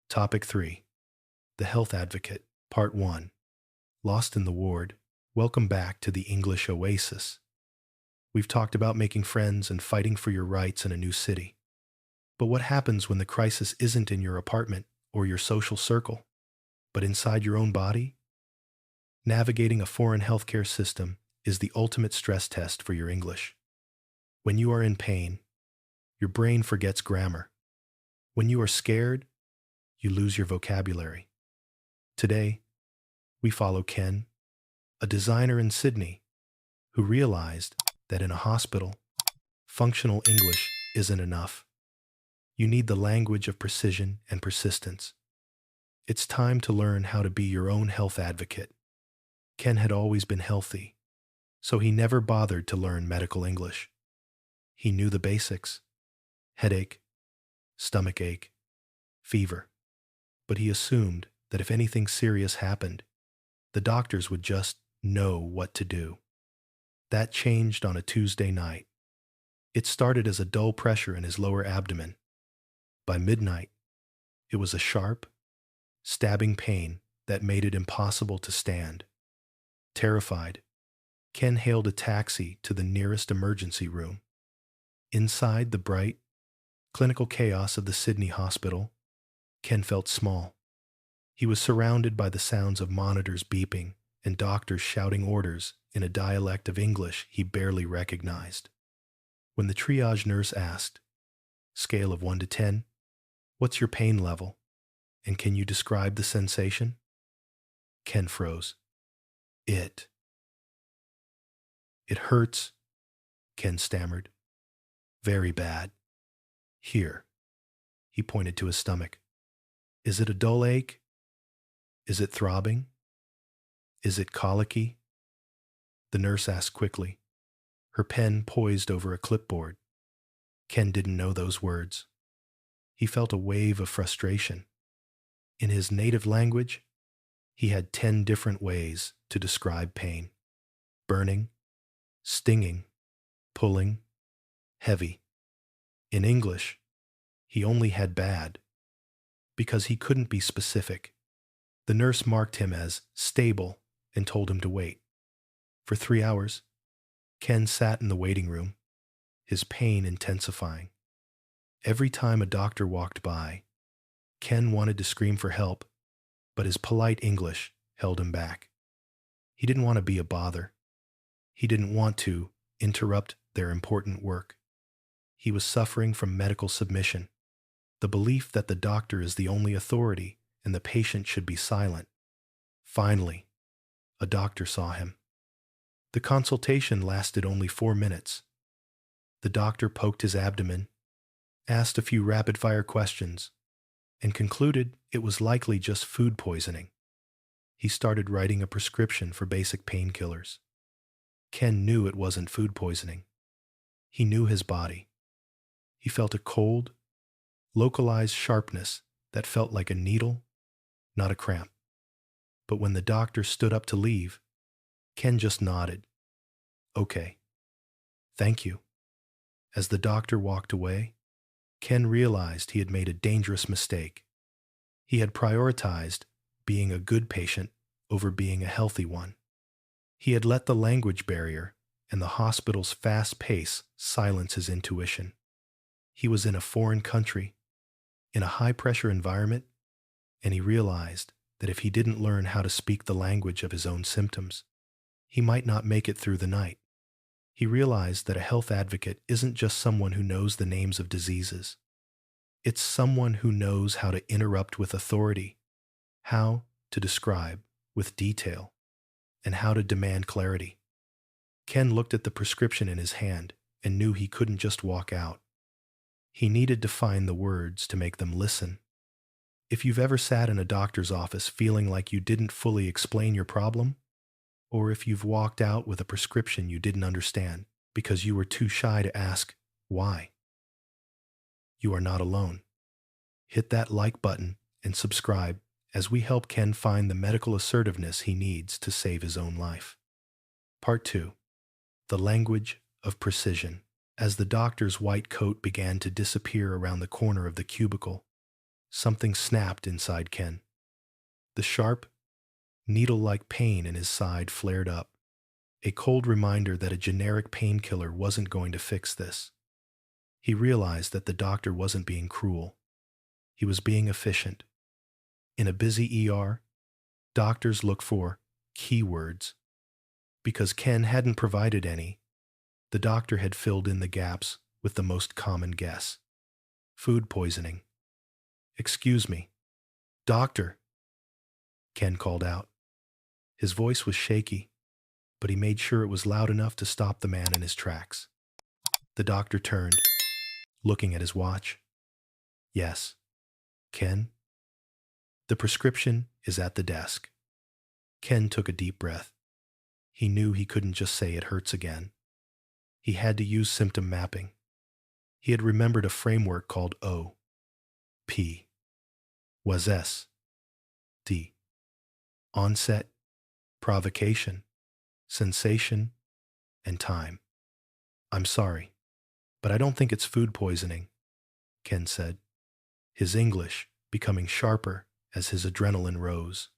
Topic 3. The Health Advocate, Part 1. Lost in the Ward. Welcome back to the English Oasis. We've talked about making friends and fighting for your rights in a new city. But what happens when the crisis isn't in your apartment or your social circle, but inside your own body? Navigating a foreign healthcare system is the ultimate stress test for your English. When you are in pain, your brain forgets grammar. When you are scared, you lose your vocabulary. Today, we follow Ken, a designer in Sydney, who realized that in a hospital, functional English isn't enough. You need the language of precision and persistence. It's time to learn how to be your own health advocate. Ken had always been healthy, so he never bothered to learn medical English. He knew the basics: headache, stomach ache, fever. But he assumed that if anything serious happened, the doctors would just know what to do. That changed on a Tuesday night. It started as a dull pressure in his lower abdomen. By midnight, it was a sharp, stabbing pain that made it impossible to stand. Terrified, Ken hailed a taxi to the nearest emergency room. Inside the bright, clinical chaos of the Sydney hospital, Ken felt small. He was surrounded by the sounds of monitors beeping and doctors shouting orders in a dialect of English he barely recognized. When the triage nurse asked, "Scale of 1 to 10, what's your pain level? And can you describe the sensation?" Ken froze. It hurts, Ken stammered. Very bad. Here. He pointed to his stomach. Is it a dull ache? Is it throbbing? Is it colicky? The nurse asked quickly, her pen poised over a clipboard. Ken didn't know those words. He felt a wave of frustration. In his native language, he had 10 different ways to describe pain: burning, stinging, pulling, heavy. In English, he only had bad. Because he couldn't be specific, the nurse marked him as stable and told him to wait. For 3 hours, Ken sat in the waiting room, his pain intensifying. Every time a doctor walked by, Ken wanted to scream for help, but his polite English held him back. He didn't want to be a bother. He didn't want to interrupt their important work. He was suffering from medical submission, the belief that the doctor is the only authority and the patient should be silent. Finally, a doctor saw him. The consultation lasted only 4 minutes. The doctor poked his abdomen, asked a few rapid-fire questions, and concluded it was likely just food poisoning. He started writing a prescription for basic painkillers. Ken knew it wasn't food poisoning. He knew his body. He felt a cold, localized sharpness that felt like a needle, not a cramp. But when the doctor stood up to leave, Ken just nodded. Okay. Thank you. As the doctor walked away, Ken realized he had made a dangerous mistake. He had prioritized being a good patient over being a healthy one. He had let the language barrier and the hospital's fast pace silence his intuition. He was in a foreign country, in a high-pressure environment, and he realized that if he didn't learn how to speak the language of his own symptoms, he might not make it through the night. He realized that a health advocate isn't just someone who knows the names of diseases. It's someone who knows how to interrupt with authority, how to describe with detail, and how to demand clarity. Ken looked at the prescription in his hand and knew he couldn't just walk out. He needed to find the words to make them listen. If you've ever sat in a doctor's office feeling like you didn't fully explain your problem, or if you've walked out with a prescription you didn't understand because you were too shy to ask why, you are not alone. Hit that like button and subscribe as we help Ken find the medical assertiveness he needs to save his own life. Part 2. The Language of Precision. As the doctor's white coat began to disappear around the corner of the cubicle, Something snapped inside Ken. The sharp, needle-like pain in his side flared up, a cold reminder that a generic painkiller wasn't going to fix this. He realized that the doctor wasn't being cruel. He was being efficient. In a busy ER, doctors look for keywords. Because Ken hadn't provided any, the doctor had filled in the gaps with the most common guess. Food poisoning. "Excuse me. Doctor," Ken called out. His voice was shaky, but he made sure it was loud enough to stop the man in his tracks. The doctor turned, looking at his watch. "Yes. Ken? The prescription is at the desk." Ken took a deep breath. He knew he couldn't just say it hurts again. He had to use symptom mapping. He had remembered a framework called O, P, was S, D. Onset, provocation, sensation, and time. "I'm sorry, but I don't think it's food poisoning," Ken said, his English becoming sharper as his adrenaline rose.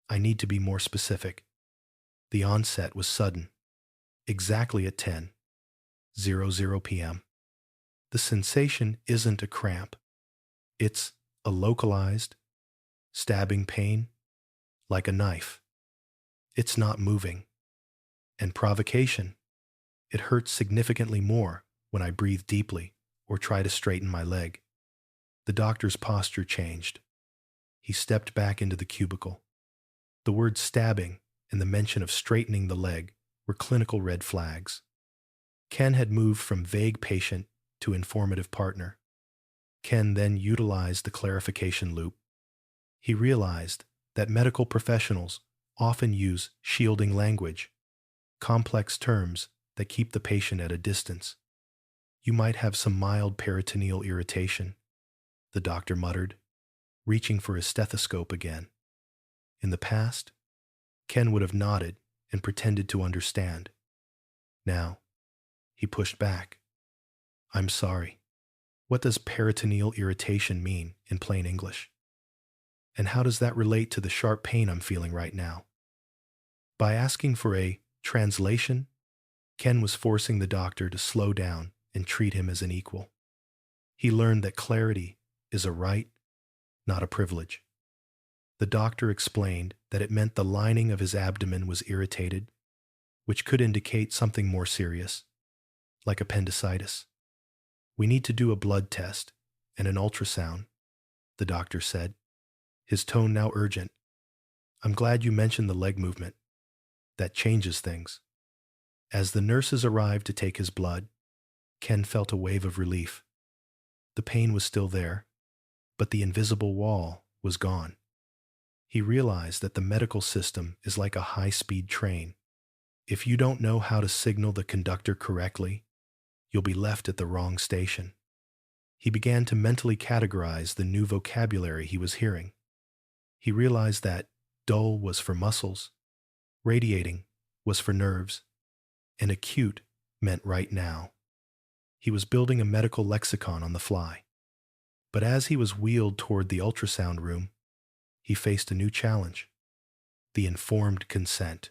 "I need to be more specific. The onset was sudden, exactly at 10:00 p.m. The sensation isn't a cramp. It's a localized, stabbing pain, like a knife. It's not moving. And provocation, it hurts significantly more when I breathe deeply or try to straighten my leg." The doctor's posture changed. He stepped back into the cubicle. The word stabbing and the mention of straightening the leg were clinical red flags. Ken had moved from vague patient to informative partner. Ken then utilized the clarification loop. He realized that medical professionals often use shielding language, complex terms that keep the patient at a distance. "You might have some mild peritoneal irritation," the doctor muttered, reaching for his stethoscope again. In the past, Ken would have nodded and pretended to understand. Now, he pushed back. "I'm sorry. What does peritoneal irritation mean in plain English? And how does that relate to the sharp pain I'm feeling right now?" By asking for a translation, Ken was forcing the doctor to slow down and treat him as an equal. He learned that clarity is a right, not a privilege. The doctor explained that it meant the lining of his abdomen was irritated, which could indicate something more serious, like appendicitis. "We need to do a blood test and an ultrasound," the doctor said, his tone now urgent. "I'm glad you mentioned the leg movement. That changes things." As the nurses arrived to take his blood, Ken felt a wave of relief. The pain was still there, but the invisible wall was gone. He realized that the medical system is like a high-speed train. If you don't know how to signal the conductor correctly, you'll be left at the wrong station. He began to mentally categorize the new vocabulary he was hearing. He realized that dull was for muscles, radiating was for nerves, and acute meant right now. He was building a medical lexicon on the fly. But as he was wheeled toward the ultrasound room, he faced a new challenge: the informed consent.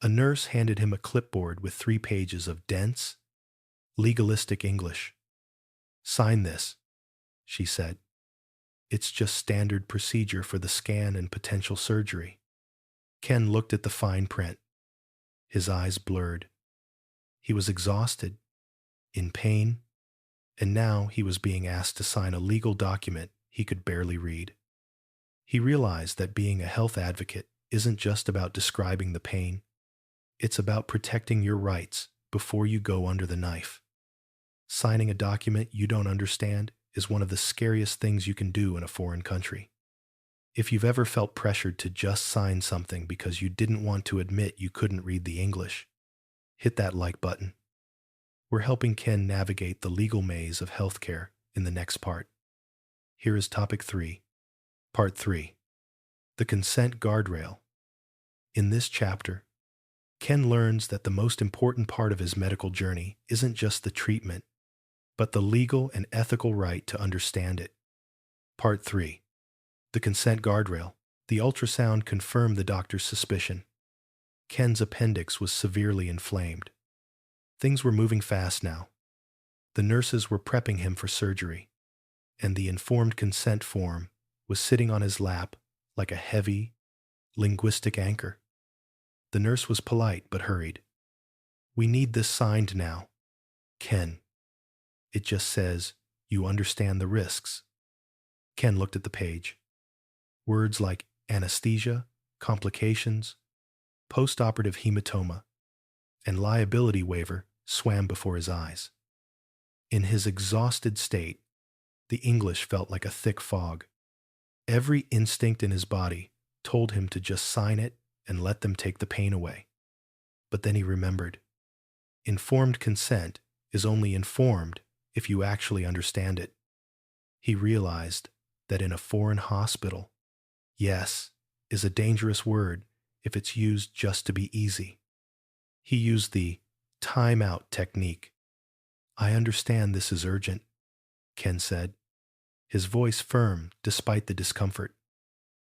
A nurse handed him a clipboard with 3 pages of dense, legalistic English. "Sign this," she said. "It's just standard procedure for the scan and potential surgery." Ken looked at the fine print. His eyes blurred. He was exhausted, in pain, and now he was being asked to sign a legal document he could barely read. He realized that being a health advocate isn't just about describing the pain. It's about protecting your rights before you go under the knife. Signing a document you don't understand is one of the scariest things you can do in a foreign country. If you've ever felt pressured to just sign something because you didn't want to admit you couldn't read the English, hit that like button. We're helping Ken navigate the legal maze of healthcare in the next part. Here is topic 3. Part 3. The Consent Guardrail. In this chapter, Ken learns that the most important part of his medical journey isn't just the treatment, but the legal and ethical right to understand it. Part 3. The consent guardrail. The ultrasound confirmed the doctor's suspicion. Ken's appendix was severely inflamed. Things were moving fast now. The nurses were prepping him for surgery, and the informed consent form was sitting on his lap like a heavy, linguistic anchor. The nurse was polite but hurried. "We need this signed now. Ken, it just says you understand the risks." Ken looked at the page. Words like anesthesia, complications, post-operative hematoma, and liability waiver swam before his eyes. In his exhausted state, the English felt like a thick fog. Every instinct in his body told him to just sign it and let them take the pain away. But then he remembered. Informed consent is only informed if you actually understand it. He realized that in a foreign hospital, yes is a dangerous word if it's used just to be easy. He used the time-out technique. "I understand this is urgent," Ken said, his voice firm despite the discomfort.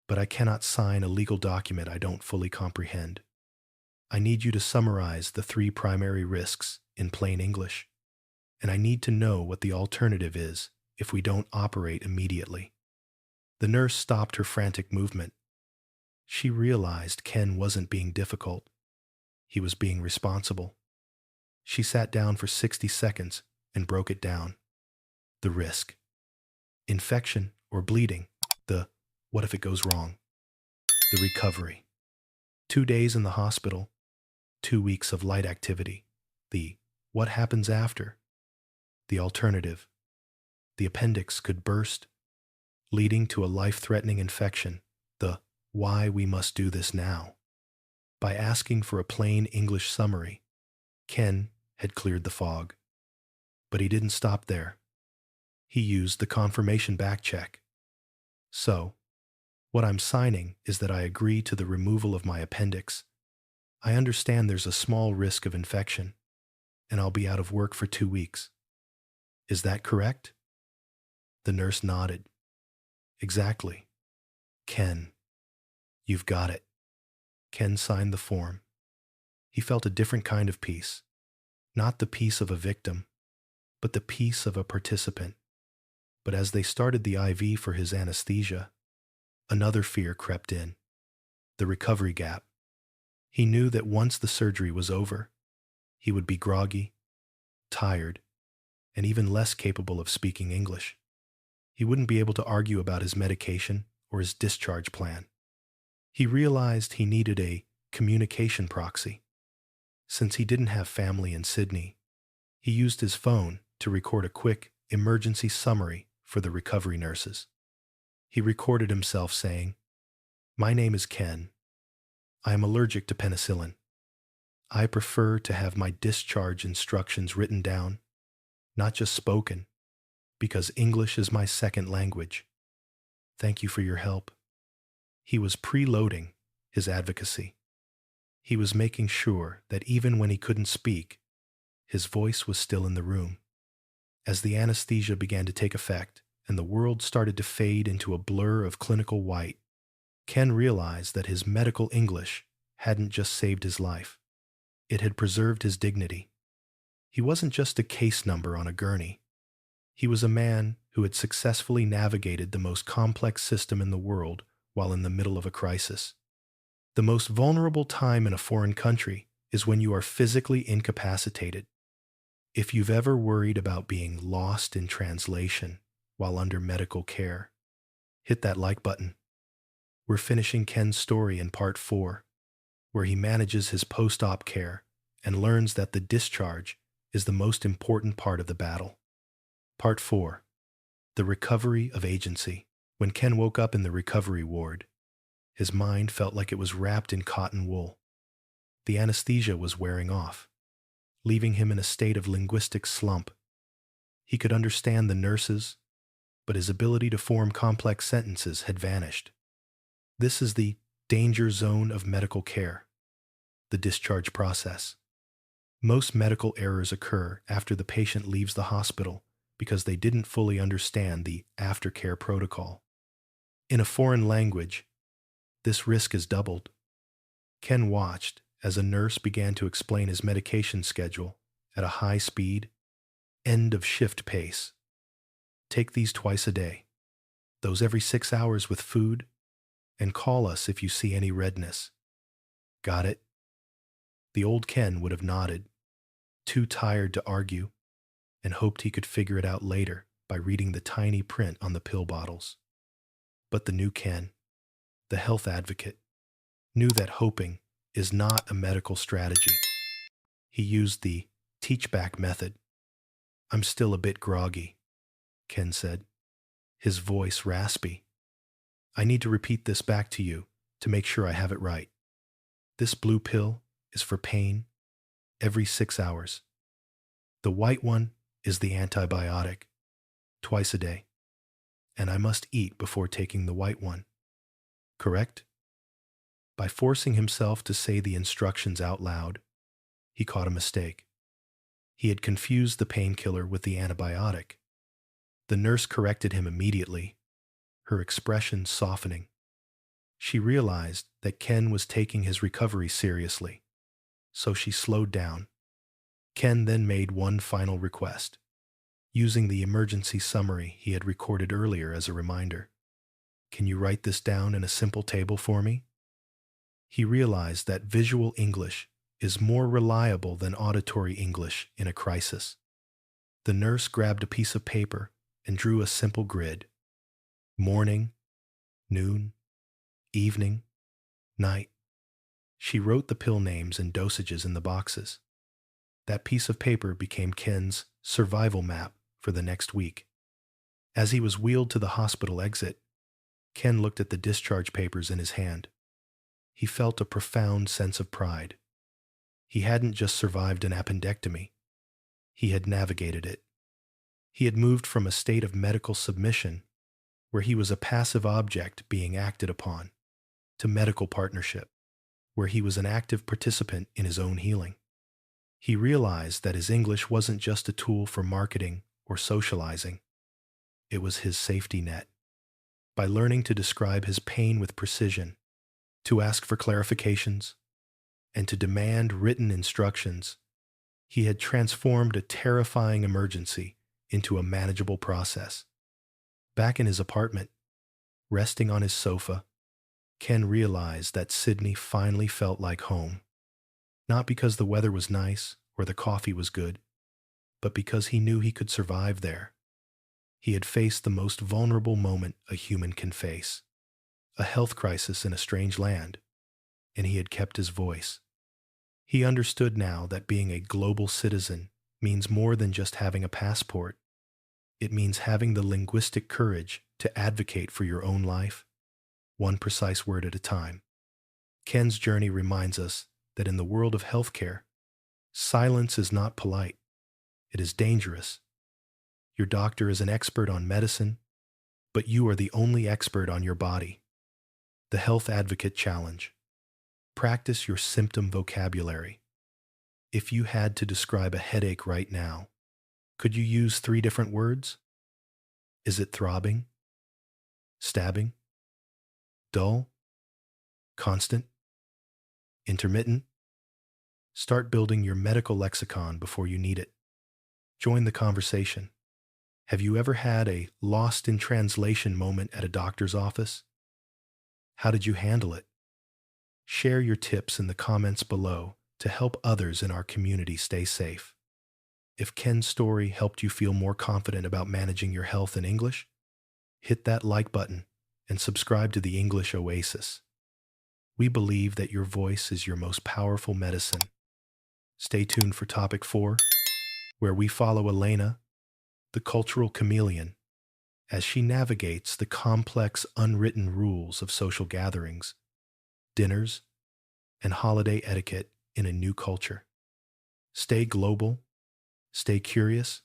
"But I cannot sign a legal document I don't fully comprehend. I need you to summarize the 3 primary risks in plain English, and I need to know what the alternative is if we don't operate immediately." The nurse stopped her frantic movement. She realized Ken wasn't being difficult. He was being responsible. She sat down for 60 seconds and broke it down. The risk. Infection or bleeding. The what if it goes wrong? The recovery. 2 days in the hospital. 2 weeks of light activity. The what happens after? The alternative. The appendix could burst, leading to a life-threatening infection. The why we must do this now. By asking for a plain English summary, Ken had cleared the fog. But he didn't stop there. He used the confirmation back check. "So, what I'm signing is that I agree to the removal of my appendix. I understand there's a small risk of infection, and I'll be out of work for 2 weeks. Is that correct?" The nurse nodded. "Exactly. Ken, you've got it." Ken signed the form. He felt a different kind of peace. Not the peace of a victim, but the peace of a participant. But as they started the IV for his anesthesia, another fear crept in. The recovery gap. He knew that once the surgery was over, he would be groggy, tired, and even less capable of speaking English. He wouldn't be able to argue about his medication or his discharge plan. He realized he needed a communication proxy. Since he didn't have family in Sydney, he used his phone to record a quick emergency summary for the recovery nurses. He recorded himself saying, "My name is Ken. I am allergic to penicillin. I prefer to have my discharge instructions written down, not just spoken, because English is my second language. Thank you for your help." He was preloading his advocacy. He was making sure that even when he couldn't speak, his voice was still in the room. As the anesthesia began to take effect and the world started to fade into a blur of clinical white, Ken realized that his medical English hadn't just saved his life. It had preserved his dignity. He wasn't just a case number on a gurney. He was a man who had successfully navigated the most complex system in the world while in the middle of a crisis. The most vulnerable time in a foreign country is when you are physically incapacitated. If you've ever worried about being lost in translation while under medical care, hit that like button. We're finishing Ken's story in part 4, where he manages his post-op care and learns that the discharge is the most important part of the battle. Part 4. The recovery of agency. When Ken woke up in the recovery ward, his mind felt like it was wrapped in cotton wool. The anesthesia was wearing off, leaving him in a state of linguistic slump. He could understand the nurses, but his ability to form complex sentences had vanished. This is the danger zone of medical care, the discharge process. Most medical errors occur after the patient leaves the hospital because they didn't fully understand the aftercare protocol. In a foreign language, this risk is doubled. Ken watched as a nurse began to explain his medication schedule at a high speed, end of shift pace. Take these twice a day, those every 6 hours with food, and call us if you see any redness. Got it? The old Ken would have nodded, too tired to argue, and hoped he could figure it out later by reading the tiny print on the pill bottles. But the new Ken, the health advocate, knew that hoping is not a medical strategy. He used the teach-back method. I'm still a bit groggy, Ken said, his voice raspy. I need to repeat this back to you to make sure I have it right. This blue pill is for pain every 6 hours. The white one is the antibiotic, twice a day. And I must eat before taking the white one. Correct? By forcing himself to say the instructions out loud, he caught a mistake. He had confused the painkiller with the antibiotic. The nurse corrected him immediately, her expression softening. She realized that Ken was taking his recovery seriously, so she slowed down. Ken then made one final request, using the emergency summary he had recorded earlier as a reminder. Can you write this down in a simple table for me? He realized that visual English is more reliable than auditory English in a crisis. The nurse grabbed a piece of paper and drew a simple grid. Morning, noon, evening, night. She wrote the pill names and dosages in the boxes. That piece of paper became Ken's survival map for the next week. As he was wheeled to the hospital exit, Ken looked at the discharge papers in his hand. He felt a profound sense of pride. He hadn't just survived an appendectomy. He had navigated it. He had moved from a state of medical submission, where he was a passive object being acted upon, to medical partnership, where he was an active participant in his own healing. He realized that his English wasn't just a tool for marketing or socializing. It was his safety net. By learning to describe his pain with precision, to ask for clarifications, and to demand written instructions, he had transformed a terrifying emergency into a manageable process. Back in his apartment, resting on his sofa, Ken realized that Sydney finally felt like home. Not because the weather was nice or the coffee was good, but because he knew he could survive there. He had faced the most vulnerable moment a human can face, a health crisis in a strange land, and he had kept his voice. He understood now that being a global citizen means more than just having a passport. It means having the linguistic courage to advocate for your own life, one precise word at a time. Ken's journey reminds us that in the world of healthcare, silence is not polite. It is dangerous. Your doctor is an expert on medicine, but you are the only expert on your body. The Health Advocate Challenge. Practice your symptom vocabulary. If you had to describe a headache right now, could you use 3 different words? Is it throbbing? Stabbing? Dull? Constant? Intermittent? Start building your medical lexicon before you need it. Join the conversation. Have you ever had a lost in translation moment at a doctor's office? How did you handle it? Share your tips in the comments below to help others in our community stay safe. If Ken's story helped you feel more confident about managing your health in English, hit that like button and subscribe to the English Oasis. We believe that your voice is your most powerful medicine. Stay tuned for topic 4, where we follow Elena, the cultural chameleon, as she navigates the complex unwritten rules of social gatherings, dinners, and holiday etiquette in a new culture. Stay global, stay curious,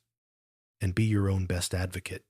and be your own best advocate.